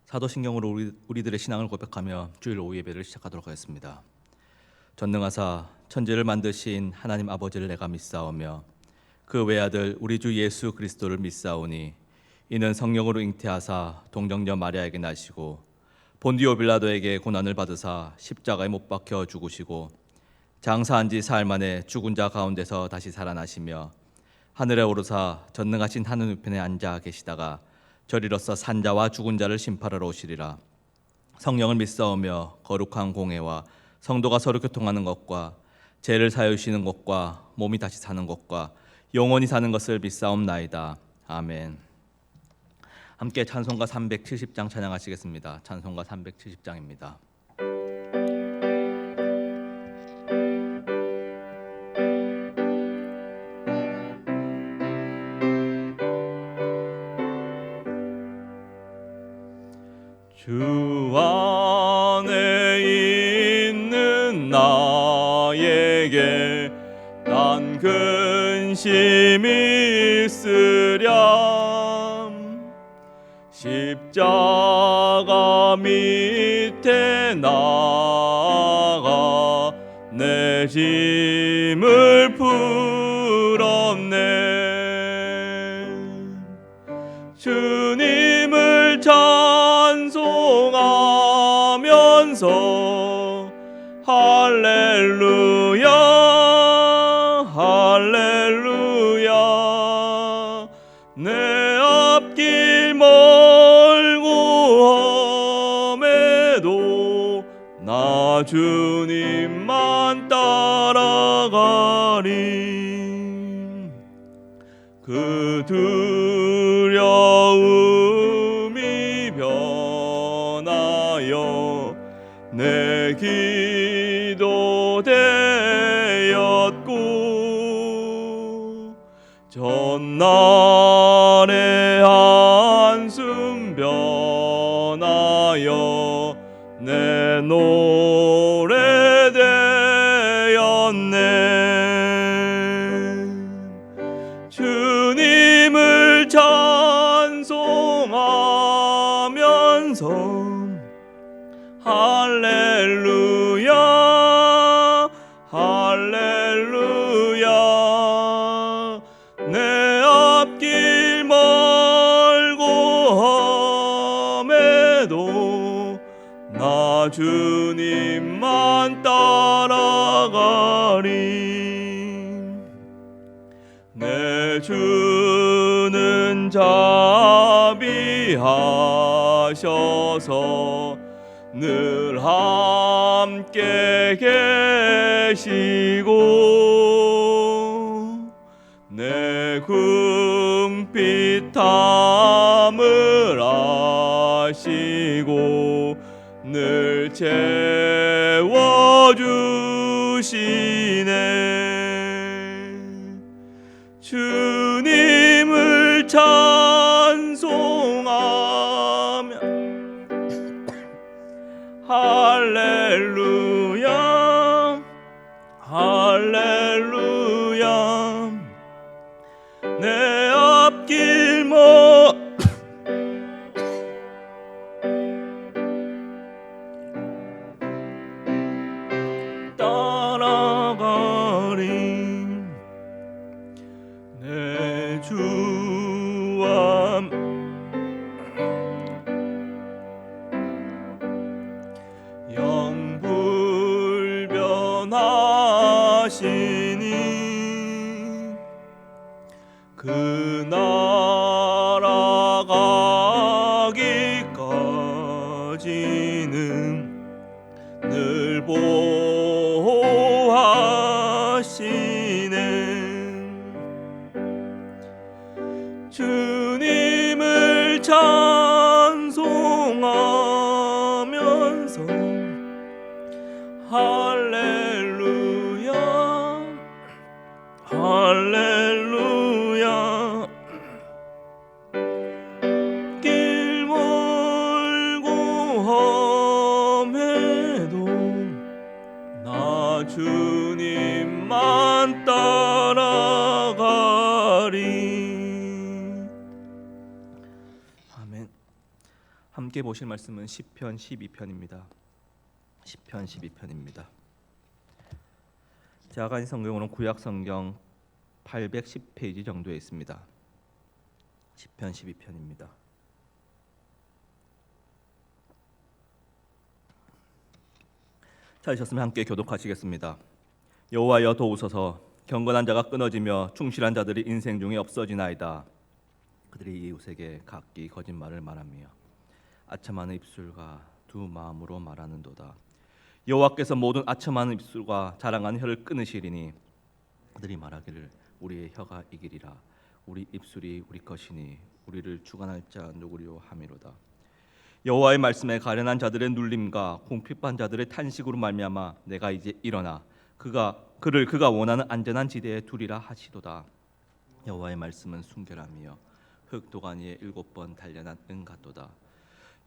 사도신경으로 우리들의 신앙을 고백하며 주일 오후 예배를 시작하도록 하겠습니다. 전능하사 천지를 만드신 하나님 아버지를 내가 믿사오며 그 외아들 우리 주 예수 그리스도를 믿사오니 이는 성령으로 잉태하사 동정녀 마리아에게 나시고 본디오 빌라도에게 고난을 받으사 십자가에 못 박혀 죽으시고 장사한 지 사흘 만에 죽은 자 가운데서 다시 살아나시며 하늘에 오르사 전능하신 하늘 우편에 앉아 계시다가 저리로서 산자와 죽은 자를 심판하러 오시리라. 성령을 믿사오며 거룩한 공회와 성도가 서로 교통하는 것과 죄를 사하시는 것과 몸이 다시 사는 것과 영원히 사는 것을 믿사옵나이다. 아멘. 함께 찬송가 370장 찬양하시겠습니다. 찬송가 370장입니다. 주 안에 있는 나에게 난 근심이 있으랴. 십자가 밑에 나가 내 짐을 풀었네. 주님을 찬송하면서 할렐루야 할렐루야. 내 앞길 멀고 험해도 나 주님만 따라가리. 그 두려움이 변하여 내 기도 되었고 전날의 한숨 변하여 내 노래 되었네. 주님을 찬송하면서 할렐루야 할렐루야. 내 앞길 멀고 험해도 나 주님만 따라가리. 내 주는 자비하셔서 늘 함께 계시고 내 궁핍함을 아시고 늘 채워주시네. 주님을 찬송하며 할렐루야 할렐루야. 내 앞길 따라가리. 내 주와 영불변하시니 그 나라 가기까지는 늘 보호하시네. 주님을 찬송하면서 할렐루야 할렐루야. 길 멀고 험해도 나 주님만 따라가리. 아멘. 함께 보실 말씀은 시편 12편입니다. 시편 12편입니다. 제가 가진 성경으로는 구약 성경 810페이지 정도에 있습니다. 시편 12편입니다. 찾으셨으면 함께 교독하시겠습니다. 여호와여 도우소서. 경건한 자가 끊어지며 충실한 자들이 인생 중에 없어지나이다. 그들이 이웃에게 각기 거짓말을 말하며 아첨하는 입술과 두 마음으로 말하는도다. 여호와께서 모든 아첨하는 입술과 자랑하는 혀를 끊으시리니 그들이 말하기를 우리의 혀가 이기리라. 우리 입술이 우리 것이니 우리를 주관할 자 누구리요 하미로다. 여호와의 말씀에 가련한 자들의 눌림과 궁핍한 자들의 탄식으로 말미암아 내가 이제 일어나 그가 원하는 안전한 지대에 두리라 하시도다. 여호와의 말씀은 순결함이요 흙 도가니에 7번 단련한 은 같도다.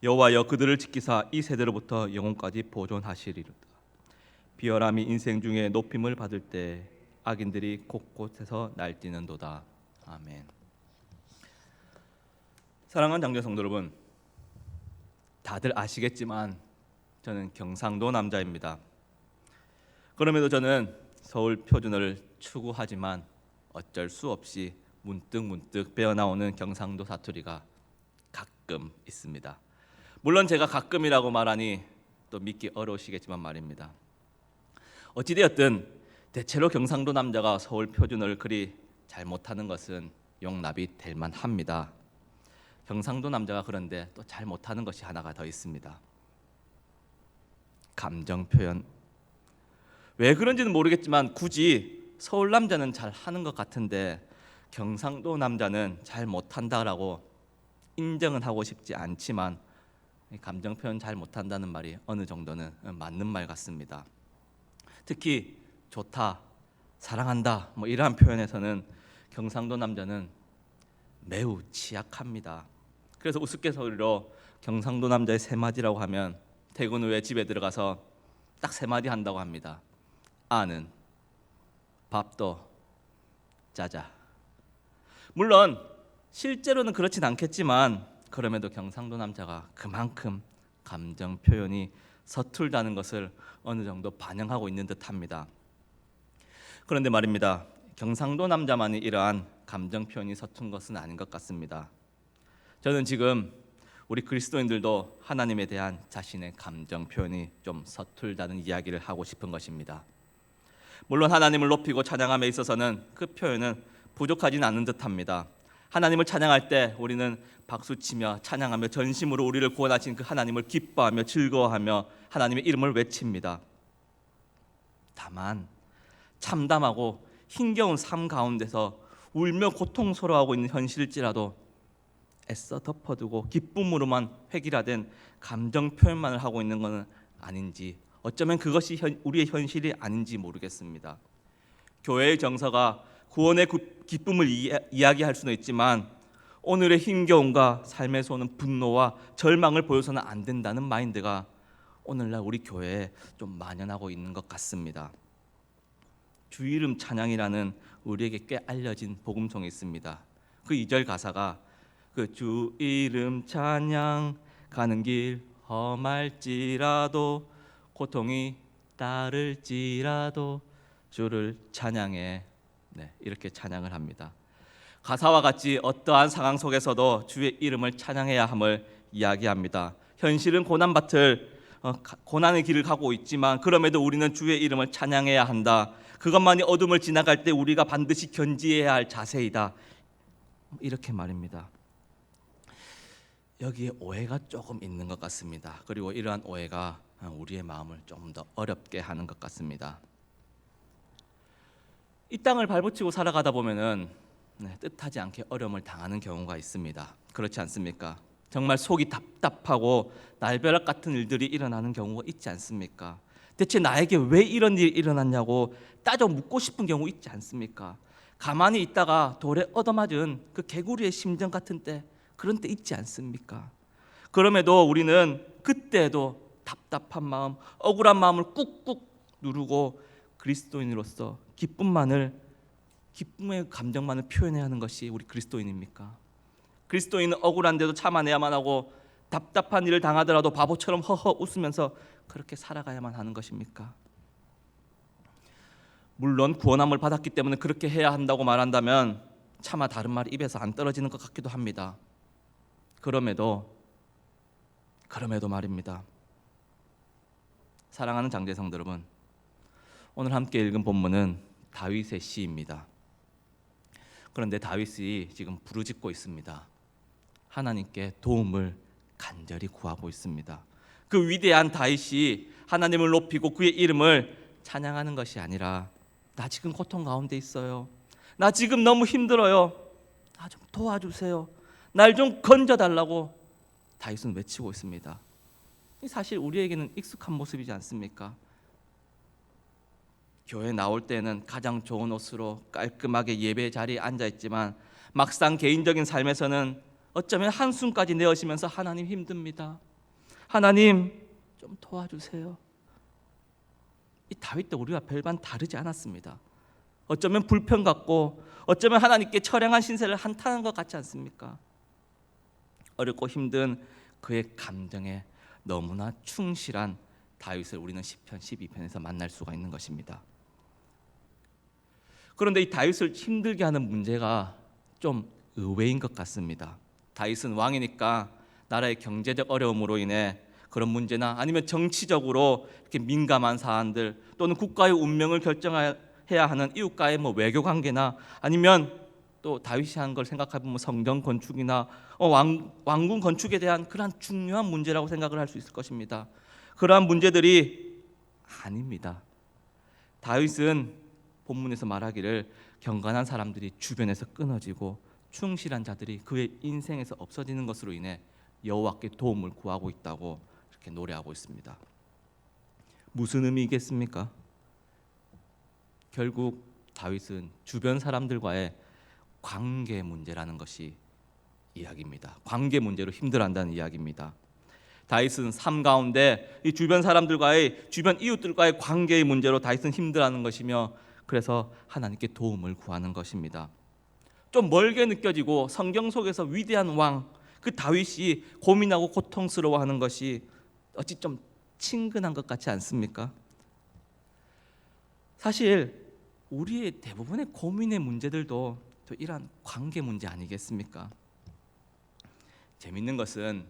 여호와여 그들을 지키사 이 세대로부터 영혼까지 보존하시리로다. 비열함이 인생 중에 높임을 받을 때 악인들이 곳곳에서 날뛰는도다. 아멘. 사랑하는 장제 성도 여러분, 다들 아시겠지만 저는 경상도 남자입니다. 그럼에도 저는 서울 표준어를 추구하지만 어쩔 수 없이 문득 배어나오는 경상도 사투리가 가끔 있습니다. 물론 제가 가끔이라고 말하니 또 믿기 어려우시겠지만 말입니다. 어찌되었든 대체로 경상도 남자가 서울 표준어를 그리 잘 못하는 것은 용납이 될 만합니다. 경상도 남자가 그런데 또 잘 못하는 것이 하나가 더 있습니다. 감정 표현. 왜 그런지는 모르겠지만 굳이 서울 남자는 잘 하는 것 같은데 경상도 남자는 잘 못한다라고 인정은 하고 싶지 않지만 감정 표현 잘 못한다는 말이 어느 정도는 맞는 말 같습니다. 특히 좋다, 사랑한다 뭐 이러한 표현에서는 경상도 남자는 매우 취약합니다. 그래서 우스갯소리로 경상도 남자의 세 마디라고 하면 퇴근 후에 집에 들어가서 딱 세 마디 한다고 합니다. 아는, 밥도, 짜자. 물론 실제로는 그렇진 않겠지만 그럼에도 경상도 남자가 그만큼 감정 표현이 서툴다는 것을 어느 정도 반영하고 있는 듯합니다. 그런데 말입니다. 경상도 남자만이 이러한 감정 표현이 서툰 것은 아닌 것 같습니다. 저는 지금 우리 그리스도인들도 하나님에 대한 자신의 감정 표현이 좀 서툴다는 이야기를 하고 싶은 것입니다. 물론 하나님을 높이고 찬양함에 있어서는 그 표현은 부족하진 않은 듯합니다. 하나님을 찬양할 때 우리는 박수치며 찬양하며 전심으로 우리를 구원하신 그 하나님을 기뻐하며 즐거워하며 하나님의 이름을 외칩니다. 다만 참담하고 힘겨운 삶 가운데서 울며 고통스러워하고 있는 현실일지라도 애써 덮어두고 기쁨으로만 획일화된 감정 표현만을 하고 있는 것은 아닌지, 어쩌면 그것이 우리의 현실이 아닌지 모르겠습니다. 교회의 정서가 구원의 기쁨을 이야기할 수는 있지만 오늘의 힘겨움과 삶에서 오는 분노와 절망을 보여서는 안 된다는 마인드가 오늘날 우리 교회에 좀 만연하고 있는 것 같습니다. 주 이름 찬양이라는 우리에게 꽤 알려진 복음송이 있습니다. 그 2절 가사가 그 주 이름 찬양 가는 길 험할지라도 고통이 따를지라도 주를 찬양해, 이렇게 찬양을 합니다. 가사와 같이 어떠한 상황 속에서도 주의 이름을 찬양해야 함을 이야기합니다. 현실은 고난의 길을 가고 있지만 그럼에도 우리는 주의 이름을 찬양해야 한다. 그것만이 어둠을 지나갈 때 우리가 반드시 견지해야 할 자세이다. 이렇게 말입니다. 여기에 오해가 조금 있는 것 같습니다. 그리고 이러한 오해가 우리의 마음을 좀 더 어렵게 하는 것 같습니다. 이 땅을 발붙이고 살아가다 보면은 뜻하지 않게 어려움을 당하는 경우가 있습니다. 그렇지 않습니까? 정말 속이 답답하고 날벼락 같은 일들이 일어나는 경우가 있지 않습니까? 대체 나에게 왜 이런 일이 일어났냐고 따져 묻고 싶은 경우 있지 않습니까? 가만히 있다가 돌에 얻어맞은 그 개구리의 심정 같은 때, 그런 때 있지 않습니까? 그럼에도 우리는 그때도 답답한 마음, 억울한 마음을 꾹꾹 누르고 그리스도인으로서 기쁨의 감정만을 표현해야 하는 것이 우리 그리스도인입니까? 그리스도인은 억울한데도 참아내야만 하고 답답한 일을 당하더라도 바보처럼 허허 웃으면서 그렇게 살아가야만 하는 것입니까? 물론 구원함을 받았기 때문에 그렇게 해야 한다고 말한다면 차마 다른 말이 입에서 안 떨어지는 것 같기도 합니다. 그럼에도 말입니다. 사랑하는 장제성들 여러분, 오늘 함께 읽은 본문은 다윗의 시입니다. 그런데 다윗이 지금 부르짖고 있습니다. 하나님께 도움을 간절히 구하고 있습니다. 그 위대한 다윗이 하나님을 높이고 그의 이름을 찬양하는 것이 아니라 나 지금 고통 가운데 있어요. 나 지금 너무 힘들어요. 나 좀 도와주세요. 날 좀 건져달라고 다윗은 외치고 있습니다. 사실 우리에게는 익숙한 모습이지 않습니까? 교회 나올 때는 가장 좋은 옷으로 깔끔하게 예배 자리에 앉아 있지만 막상 개인적인 삶에서는 어쩌면 한숨까지 내어쉬면서 하나님 힘듭니다. 하나님 좀 도와주세요. 이 다윗도 우리와 별반 다르지 않았습니다. 어쩌면 불평 같고 어쩌면 하나님께 처량한 신세를 한탄한 것 같지 않습니까? 어렵고 힘든 그의 감정에 너무나 충실한 다윗을 우리는 시편 12편에서 만날 수가 있는 것입니다. 그런데 이 다윗을 힘들게 하는 문제가 좀 의외인 것 같습니다. 다윗은 왕이니까 나라의 경제적 어려움으로 인해 그런 문제나 아니면 정치적으로 이렇게 민감한 사안들 또는 국가의 운명을 결정해야 하는 이웃과의 외교 관계나 아니면 또 다윗이 한 걸 생각해 보면 성경 건축이나 왕궁 건축에 대한 그러한 중요한 문제라고 생각을 할 수 있을 것입니다. 그러한 문제들이 아닙니다. 다윗은 본문에서 말하기를 경건한 사람들이 주변에서 끊어지고 충실한 자들이 그의 인생에서 없어지는 것으로 인해 여호와께 도움을 구하고 있다고 이렇게 노래하고 있습니다. 무슨 의미겠습니까? 결국 다윗은 주변 사람들과의 관계 문제라는 것이 이야기입니다. 관계 문제로 힘들어한다는 이야기입니다. 다윗은 삶 가운데 이 주변 사람들과의 주변 이웃들과의 관계의 문제로 다윗은 힘들어하는 것이며 그래서 하나님께 도움을 구하는 것입니다. 좀 멀게 느껴지고 성경 속에서 위대한 왕 그 다윗이 고민하고 고통스러워하는 것이 어찌 좀 친근한 것 같지 않습니까? 사실 우리의 대부분의 고민의 문제들도 또 이러한 관계 문제 아니겠습니까? 재밌는 것은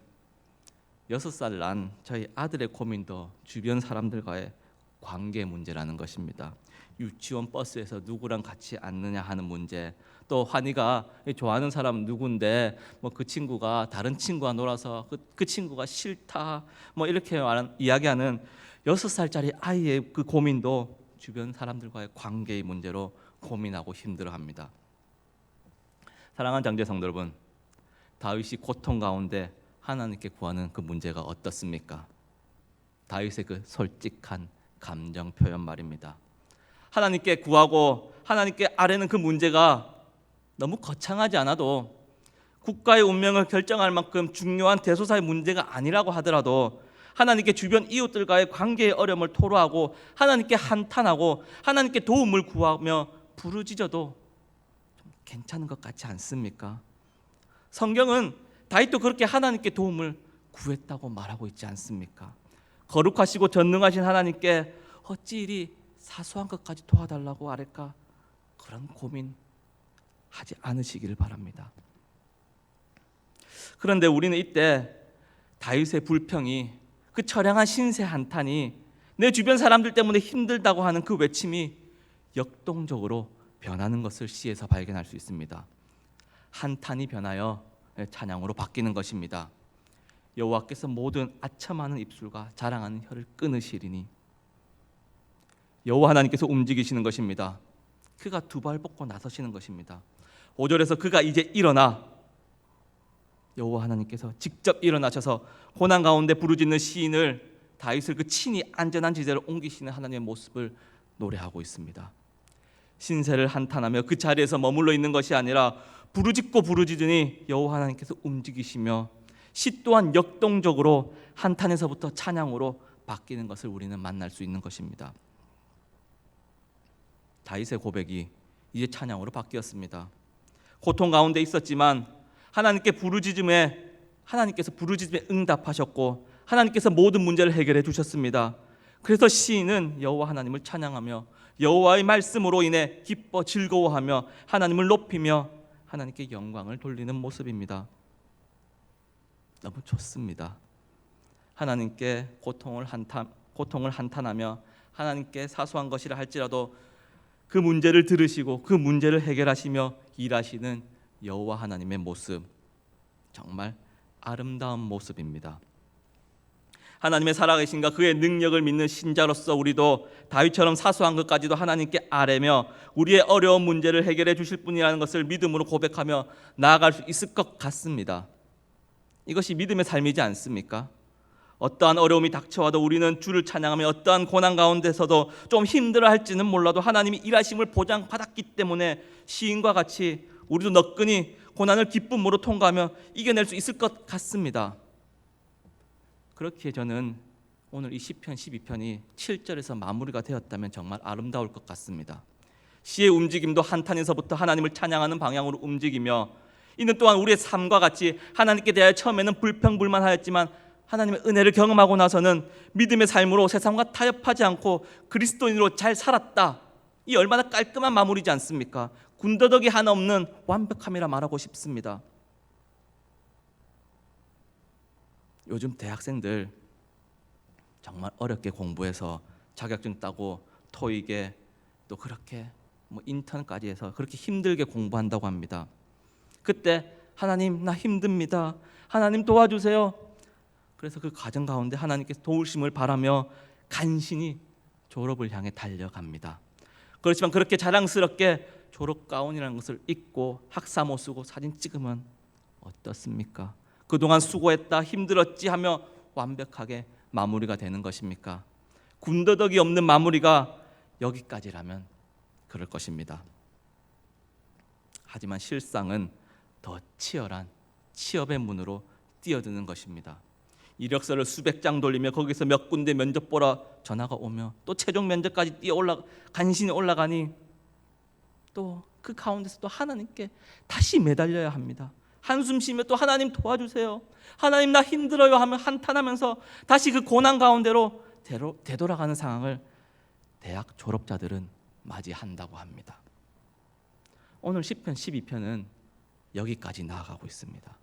6살 난 저희 아들의 고민도 주변 사람들과의 관계 문제라는 것입니다. 유치원 버스에서 누구랑 같이 앉느냐 하는 문제, 또 환희가 좋아하는 사람은 누군데 그 친구가 다른 친구와 놀아서 그 친구가 싫다 이렇게 이야기하는 6살짜리 아이의 그 고민도 주변 사람들과의 관계의 문제로 고민하고 힘들어합니다. 사랑하는 장제성들 여러분, 다윗이 고통 가운데 하나님께 구하는 그 문제가 어떻습니까? 다윗의 그 솔직한 감정 표현 말입니다. 하나님께 구하고 하나님께 아뢰는 그 문제가 너무 거창하지 않아도 국가의 운명을 결정할 만큼 중요한 대소사의 문제가 아니라고 하더라도 하나님께 주변 이웃들과의 관계의 어려움을 토로하고 하나님께 한탄하고 하나님께 도움을 구하며 부르짖어도 좀 괜찮은 것 같지 않습니까? 성경은 다윗도 그렇게 하나님께 도움을 구했다고 말하고 있지 않습니까? 거룩하시고 전능하신 하나님께 어찌 이리 사소한 것까지 도와달라고 아랄까? 그런 고민하지 않으시기를 바랍니다. 그런데 우리는 이때 다윗의 불평이 그 처량한 신세 한탄이 내 주변 사람들 때문에 힘들다고 하는 그 외침이 역동적으로 변하는 것을 시에서 발견할 수 있습니다. 한탄이 변하여 찬양으로 바뀌는 것입니다. 여호와께서 모든 아첨하는 입술과 자랑하는 혀를 끊으시리니 여호와 하나님께서 움직이시는 것입니다. 그가 두 발 뻗고 나서시는 것입니다. 5절에서 그가 이제 일어나 여호와 하나님께서 직접 일어나셔서 고난 가운데 부르짖는 시인을 다윗을 그 친히 안전한 지대로 옮기시는 하나님의 모습을 노래하고 있습니다. 신세를 한탄하며 그 자리에서 머물러 있는 것이 아니라 부르짖고 부르짖으니 여호와 하나님께서 움직이시며 시 또한 역동적으로 한탄에서부터 찬양으로 바뀌는 것을 우리는 만날 수 있는 것입니다. 다윗의 고백이 이제 찬양으로 바뀌었습니다. 고통 가운데 있었지만 하나님께 부르짖음에 하나님께서 부르짖음에 응답하셨고 하나님께서 모든 문제를 해결해 주셨습니다. 그래서 시인은 여호와 하나님을 찬양하며 여호와의 말씀으로 인해 기뻐 즐거워하며 하나님을 높이며 하나님께 영광을 돌리는 모습입니다. 너무 좋습니다. 하나님께 고통을 한탄하며 하나님께 사소한 것이라 할지라도 그 문제를 들으시고 그 문제를 해결하시며 일하시는 여호와 하나님의 모습, 정말 아름다운 모습입니다. 하나님의 살아계신가 그의 능력을 믿는 신자로서 우리도 다윗처럼 사소한 것까지도 하나님께 아뢰며 우리의 어려운 문제를 해결해 주실 분이라는 것을 믿음으로 고백하며 나아갈 수 있을 것 같습니다. 이것이 믿음의 삶이지 않습니까? 어떠한 어려움이 닥쳐와도 우리는 주를 찬양하며 어떠한 고난 가운데서도 좀 힘들어할지는 몰라도 하나님이 일하심을 보장받았기 때문에 시인과 같이 우리도 너끈히 고난을 기쁨으로 통과하며 이겨낼 수 있을 것 같습니다. 그렇게 저는 오늘 이 시편 12편이 7절에서 마무리가 되었다면 정말 아름다울 것 같습니다. 시의 움직임도 한탄에서부터 하나님을 찬양하는 방향으로 움직이며 이는 또한 우리의 삶과 같이 하나님께 대하여 처음에는 불평불만하였지만 하나님의 은혜를 경험하고 나서는 믿음의 삶으로 세상과 타협하지 않고 그리스도인으로 잘 살았다. 이 얼마나 깔끔한 마무리지 않습니까? 군더더기 하나 없는 완벽함이라 말하고 싶습니다. 요즘 대학생들 정말 어렵게 공부해서 자격증 따고 토익에 또 그렇게 인턴까지 해서 그렇게 힘들게 공부한다고 합니다. 그때 하나님 나 힘듭니다. 하나님 도와주세요. 그래서 그 과정 가운데 하나님께서 도우심을 바라며 간신히 졸업을 향해 달려갑니다. 그렇지만 그렇게 자랑스럽게 졸업 가운이라는 것을 입고 학사모 쓰고 사진 찍으면 어떻습니까? 그동안 수고했다 힘들었지 하며 완벽하게 마무리가 되는 것입니까? 군더더기 없는 마무리가 여기까지라면 그럴 것입니다. 하지만 실상은 더 치열한 취업의 문으로 뛰어드는 것입니다. 이력서를 수백 장 돌리며 거기서 몇 군데 면접 보러 전화가 오며 또 최종 면접까지 간신히 올라가니 또 그 가운데서 또 하나님께 다시 매달려야 합니다. 한숨 쉬며 또 하나님 도와주세요. 하나님 나 힘들어요 하며 한탄하면서 다시 그 고난 가운데로 되돌아가는 상황을 대학 졸업자들은 맞이한다고 합니다. 오늘 시편 12편은 여기까지 나아가고 있습니다.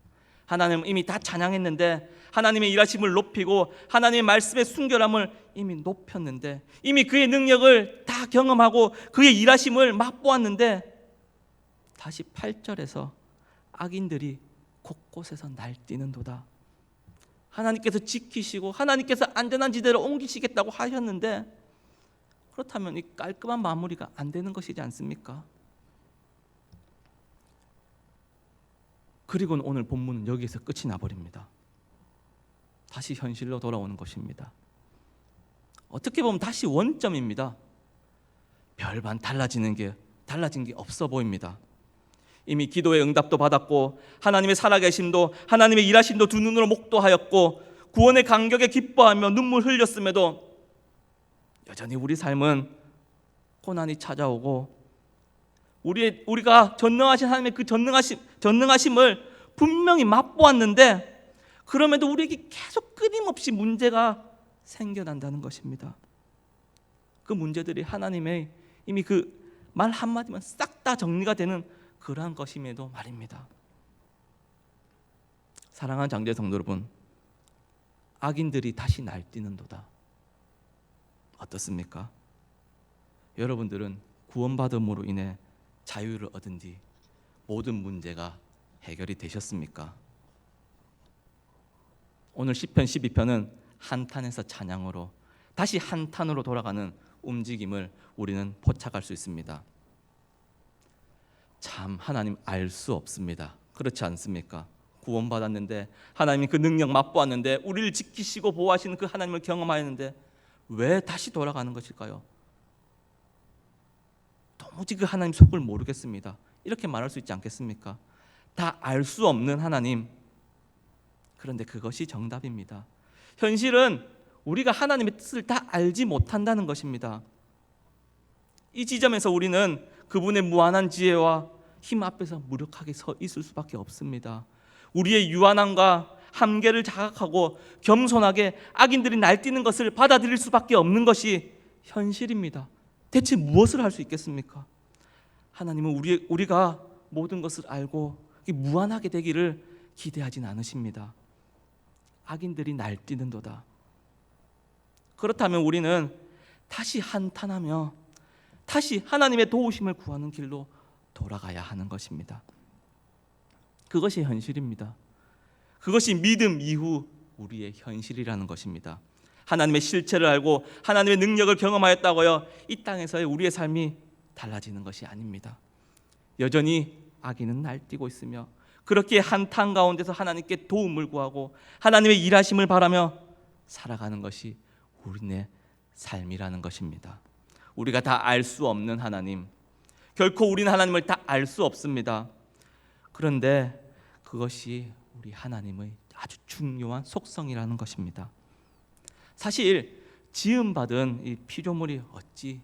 하나님은 이미 다 찬양했는데 하나님의 일하심을 높이고 하나님의 말씀의 순결함을 이미 높였는데 이미 그의 능력을 다 경험하고 그의 일하심을 맛보았는데 다시 8절에서 악인들이 곳곳에서 날뛰는도다. 하나님께서 지키시고 하나님께서 안전한 지대로 옮기시겠다고 하셨는데 그렇다면 이 깔끔한 마무리가 안 되는 것이지 않습니까? 그리고는 오늘 본문은 여기에서 끝이 나버립니다. 다시 현실로 돌아오는 것입니다. 어떻게 보면 다시 원점입니다. 별반 달라진 게 없어 보입니다. 이미 기도의 응답도 받았고 하나님의 살아계심도 하나님의 일하심도 두 눈으로 목도하였고 구원의 감격에 기뻐하며 눈물 흘렸음에도 여전히 우리 삶은 고난이 찾아오고 우리가 전능하신 하나님의 그 전능하심을 분명히 맛보았는데 그럼에도 우리에게 계속 끊임없이 문제가 생겨난다는 것입니다. 그 문제들이 하나님의 이미 그 말 한마디만 싹 다 정리가 되는 그러한 것임에도 말입니다. 사랑하는 장제 성도 여러분, 악인들이 다시 날뛰는도다. 어떻습니까? 여러분들은 구원받음으로 인해 자유를 얻은 뒤 모든 문제가 해결이 되셨습니까? 오늘 시편 12편은 한탄에서 찬양으로 다시 한탄으로 돌아가는 움직임을 우리는 포착할 수 있습니다. 참 하나님 알 수 없습니다. 그렇지 않습니까? 구원받았는데 하나님이 그 능력 맛보았는데 우리를 지키시고 보호하시는 그 하나님을 경험하였는데 왜 다시 돌아가는 것일까요? 도무지 그 하나님 속을 모르겠습니다. 이렇게 말할 수 있지 않겠습니까? 다 알 수 없는 하나님. 그런데 그것이 정답입니다. 현실은 우리가 하나님의 뜻을 다 알지 못한다는 것입니다. 이 지점에서 우리는 그분의 무한한 지혜와 힘 앞에서 무력하게 서 있을 수밖에 없습니다. 우리의 유한함과 한계를 자각하고 겸손하게 악인들이 날뛰는 것을 받아들일 수밖에 없는 것이 현실입니다. 대체 무엇을 할 수 있겠습니까? 하나님은 우리가 모든 것을 알고 무한하게 되기를 기대하진 않으십니다. 악인들이 날뛰는도다. 그렇다면 우리는 다시 한탄하며 다시 하나님의 도우심을 구하는 길로 돌아가야 하는 것입니다. 그것이 현실입니다. 그것이 믿음 이후 우리의 현실이라는 것입니다. 하나님의 실체를 알고 하나님의 능력을 경험하였다고요 이 땅에서의 우리의 삶이 달라지는 것이 아닙니다. 여전히 악인은 날뛰고 있으며 그렇게 한탄 가운데서 하나님께 도움을 구하고 하나님의 일하심을 바라며 살아가는 것이 우리의 삶이라는 것입니다. 우리가 다 알 수 없는 하나님, 결코 우리는 하나님을 다 알 수 없습니다. 그런데 그것이 우리 하나님의 아주 중요한 속성이라는 것입니다. 사실 지음받은 이 피조물이 어찌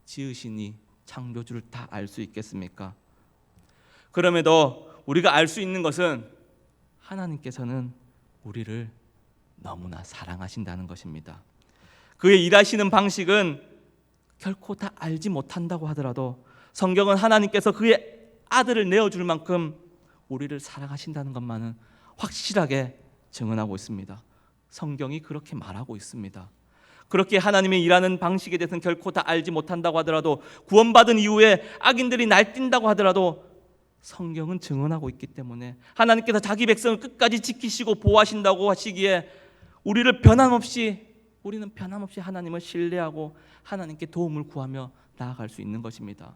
지으시니 창조주를 다 알 수 있겠습니까? 그럼에도 우리가 알 수 있는 것은 하나님께서는 우리를 너무나 사랑하신다는 것입니다. 그의 일하시는 방식은 결코 다 알지 못한다고 하더라도 성경은 하나님께서 그의 아들을 내어줄 만큼 우리를 사랑하신다는 것만은 확실하게 증언하고 있습니다. 성경이 그렇게 말하고 있습니다. 그렇게 하나님의 일하는 방식에 대해서는 결코 다 알지 못한다고 하더라도 구원받은 이후에 악인들이 날뛴다고 하더라도 성경은 증언하고 있기 때문에 하나님께서 자기 백성을 끝까지 지키시고 보호하신다고 하시기에 우리는 변함없이 하나님을 신뢰하고 하나님께 도움을 구하며 나아갈 수 있는 것입니다.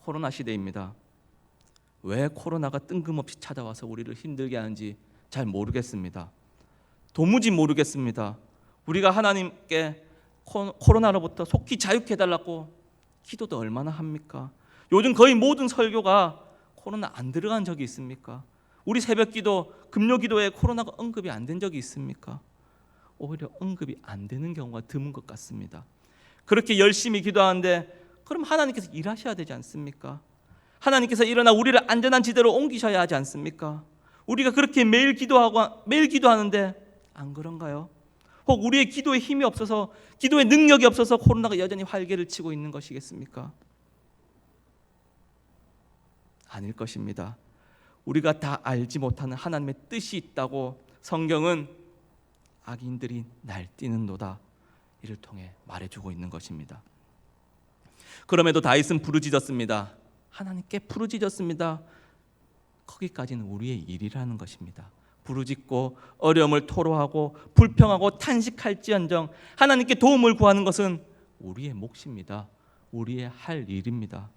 코로나 시대입니다. 왜 코로나가 뜬금없이 찾아와서 우리를 힘들게 하는지 잘 모르겠습니다. 도무지 모르겠습니다. 우리가 하나님께 코로나로부터 속히 자유케 해달라고 기도도 얼마나 합니까? 요즘 거의 모든 설교가 코로나 안 들어간 적이 있습니까? 우리 새벽기도, 금요기도에 코로나가 언급이 안 된 적이 있습니까? 오히려 언급이 안 되는 경우가 드문 것 같습니다. 그렇게 열심히 기도하는데 그럼 하나님께서 일하셔야 되지 않습니까? 하나님께서 일어나 우리를 안전한 지대로 옮기셔야 하지 않습니까? 우리가 그렇게 매일 기도하는데 안 그런가요? 혹 우리의 기도에 힘이 없어서, 기도의 능력이 없어서 코로나가 여전히 활개를 치고 있는 것이겠습니까? 아닐 것입니다. 우리가 다 알지 못하는 하나님의 뜻이 있다고 성경은 악인들이 날뛰는도다 이를 통해 말해주고 있는 것입니다. 그럼에도 다윗은 부르짖었습니다. 하나님께 부르짖었습니다. 거기까지는 우리의 일이라는 것입니다. 부르짖고 어려움을 토로하고 불평하고 탄식할지언정 하나님께 도움을 구하는 것은 우리의 몫입니다. 우리의 할 일입니다.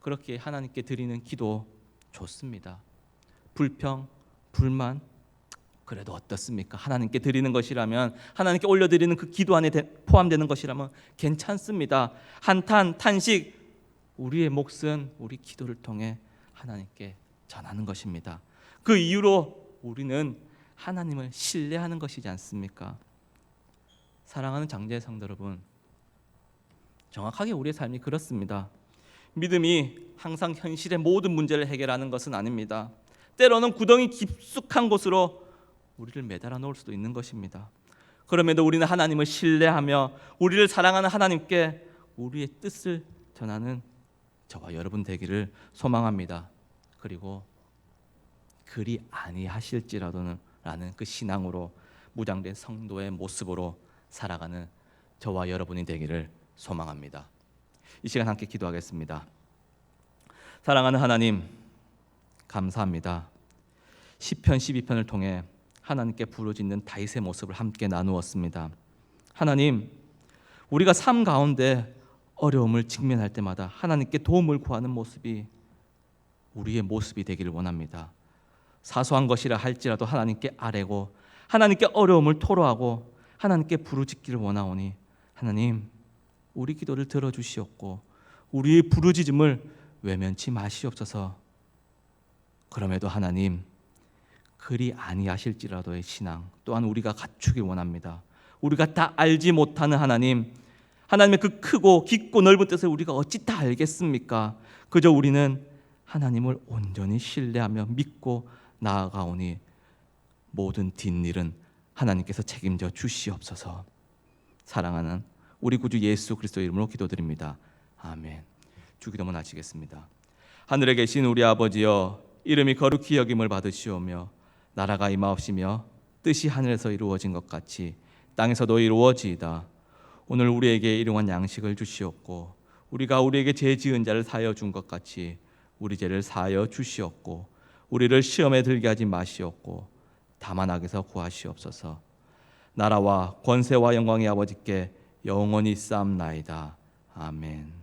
그렇게 하나님께 드리는 기도 좋습니다. 불평, 불만 그래도 어떻습니까? 하나님께 드리는 것이라면, 하나님께 올려드리는 그 기도 안에 포함되는 것이라면 괜찮습니다. 한탄, 탄식, 우리의 몫은 우리 기도를 통해 하나님께 전하는 것입니다. 그 이유로 우리는 하나님을 신뢰하는 것이지 않습니까? 사랑하는 장제의 성도 여러분, 정확하게 우리의 삶이 그렇습니다. 믿음이 항상 현실의 모든 문제를 해결하는 것은 아닙니다. 때로는 구덩이 깊숙한 곳으로 우리를 매달아 놓을 수도 있는 것입니다. 그럼에도 우리는 하나님을 신뢰하며 우리를 사랑하는 하나님께 우리의 뜻을 전하는 저와 여러분 되기를 소망합니다. 그리고 그리 아니하실지라도는 라는 그 신앙으로 무장된 성도의 모습으로 살아가는 저와 여러분이 되기를 소망합니다. 이 시간 함께 기도하겠습니다. 사랑하는 하나님, 감사합니다. 시편 12편을 통해 하나님께 부르짖는 다윗의 모습을 함께 나누었습니다. 하나님, 우리가 삶 가운데 어려움을 직면할 때마다 하나님께 도움을 구하는 모습이 우리의 모습이 되기를 원합니다. 사소한 것이라 할지라도 하나님께 아뢰고 하나님께 어려움을 토로하고 하나님께 부르짖기를 원하오니 하나님, 우리 기도를 들어주시옵고 우리의 부르짖음을 외면치 마시옵소서. 그럼에도 하나님, 그리 아니하실지라도의 신앙 또한 우리가 갖추길 원합니다. 우리가 다 알지 못하는 하나님, 하나님의 그 크고 깊고 넓은 뜻을 우리가 어찌 다 알겠습니까? 그저 우리는 하나님을 온전히 신뢰하며 믿고 나아가오니 모든 뒷일은 하나님께서 책임져 주시옵소서. 사랑하는 우리 구주 예수 그리스도 이름으로 기도드립니다. 아멘. 주기도문 하시겠습니다. 하늘에 계신 우리 아버지여, 이름이 거룩히 여김을 받으시오며 나라가 임하옵시며 뜻이 하늘에서 이루어진 것 같이 땅에서도 이루어지이다. 오늘 우리에게 일용할 양식을 주시옵고 우리가 우리에게 죄 지은 자를 사하여 준 것 같이 우리 죄를 사하여 주시옵고 우리를 시험에 들게 하지 마시옵고 다만 악에서 구하시옵소서. 나라와 권세와 영광의 아버지께 영원히 쌓옵나이다. 아멘.